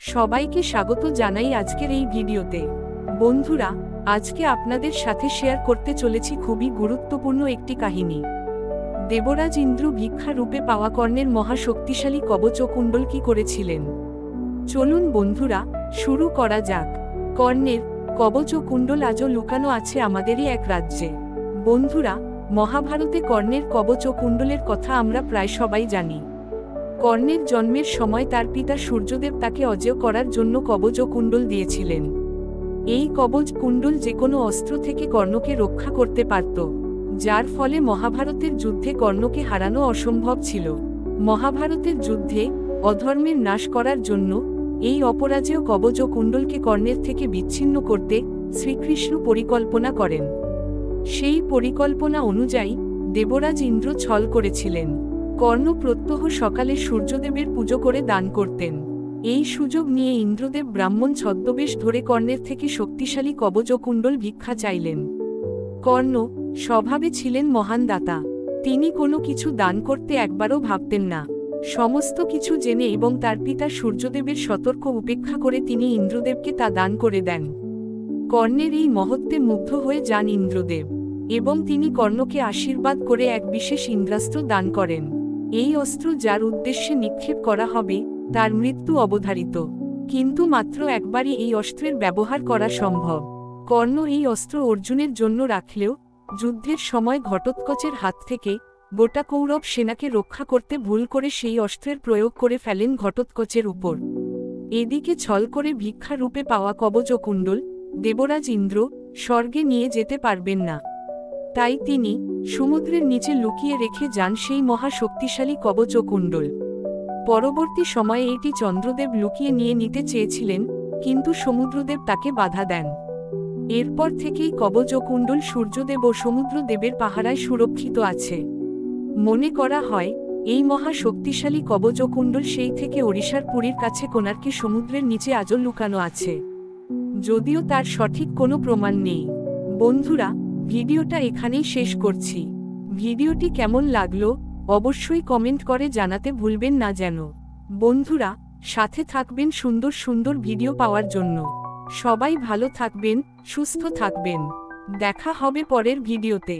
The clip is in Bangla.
সবাইকে স্বাগত জানাই আজকের এই ভিডিওতে। বন্ধুরা, আজকে আপনাদের সাথে শেয়ার করতে চলেছি খুবই গুরুত্বপূর্ণ একটি কাহিনী। দেবরাজ ইন্দ্র ভিক্ষা রূপে পাওয়া কর্ণের মহাশক্তিশালী কবচ ও কুণ্ডল কি করেছিলেন। চলুন বন্ধুরা, শুরু করা যাক। কর্ণের কবচ ও কুণ্ডল আজও লুকানো আছে আমাদেরই এক রাজ্যে। বন্ধুরা, মহাভারতে কর্ণের কবচ ও কুণ্ডলের কথা আমরা প্রায় সবাই জানি। কর্ণের জন্মের সময় তার পিতা সূর্যদেব তাকে অজেয় করার জন্য কবচ ও কুণ্ডল দিয়েছিলেন। এই কবচ কুণ্ডল যে কোনো অস্ত্র থেকে কর্ণকে রক্ষা করতে পারত, যার ফলে মহাভারতের যুদ্ধে কর্ণকে হারানো অসম্ভব ছিল। মহাভারতের যুদ্ধে অধর্মের নাশ করার জন্য এই অপরাজেয় কবচ ও কুণ্ডলকে কর্ণের থেকে বিচ্ছিন্ন করতে শ্রীকৃষ্ণ পরিকল্পনা করেন। সেই পরিকল্পনা অনুযায়ী দেবরাজ ইন্দ্র ছল করেছিলেন। কর্ণ প্রত্যহ সকালে সূর্যদেবের পুজো করে দান করতেন। এই সুযোগ নিয়ে ইন্দ্রদেব ব্রাহ্মণ ছদ্মবেশ ধরে কর্ণের থেকে শক্তিশালী কবচ ও কুণ্ডল ভিক্ষা চাইলেন। কর্ণ স্বভাবে ছিলেন মহান দাতা। তিনি কোনো কিছু দান করতে একবারও ভাবতেন না। সমস্ত কিছু জেনে এবং তার পিতা সূর্যদেবের সতর্ক উপেক্ষা করে তিনি ইন্দ্রদেবকে তা দান করে দেন। কর্ণের এই মহত্বে মুগ্ধ হয়ে যান ইন্দ্রদেব এবং তিনি কর্ণকে আশীর্বাদ করে এক বিশেষ ইন্দ্রাস্ত্র দান করেন। এই অস্ত্র যার উদ্দেশ্যে নিক্ষেপ করা হবে তার মৃত্যু অবধারিত, কিন্তু মাত্র একবারই এই অস্ত্রের ব্যবহার করা সম্ভব। কর্ণ এই অস্ত্র অর্জুনের জন্য রাখলেও যুদ্ধের সময় ঘটোৎকচের হাত থেকে গোটা কৌরব সেনাকে রক্ষা করতে ভুল করে সেই অস্ত্রের প্রয়োগ করে ফেলেন ঘটোৎকচের উপর। এদিকে ছল করে ভিক্ষা রূপে পাওয়া কবচ ও কুণ্ডল দেবরাজ ইন্দ্র স্বর্গে নিয়ে যেতে পারবেন না, তাই তিনি সমুদ্রের নিচে লুকিয়ে রেখে যান সেই মহাশক্তিশালী কবচ ও কুণ্ডল। পরবর্তী সময়ে এটি চন্দ্রদেব লুকিয়ে নিয়ে নিতে চেয়েছিলেন, কিন্তু সমুদ্রদেব তাকে বাধা দেন। এরপর থেকেই কবচ ও কুণ্ডল সূর্যদেব ও সমুদ্রদেবের পাহারায় সুরক্ষিত আছে। মনে করা হয় এই মহাশক্তিশালী কবচ ও কুণ্ডল সেই থেকে ওড়িশার পুরীর কাছে কোণার্কে সমুদ্রের নিচে আজও লুকানো আছে, যদিও তার সঠিক কোনো প্রমাণ নেই। বন্ধুরা, ভিডিওটা এখানেই শেষ করছি। ভিডিওটি কেমন লাগলো অবশ্যই কমেন্ট করে জানাতে ভুলবেন না যেন। বন্ধুরা, সাথে থাকবেন সুন্দর সুন্দর ভিডিও পাওয়ার জন্য। সবাই ভালো থাকবেন, সুস্থ থাকবেন। দেখা হবে পরের ভিডিওতে।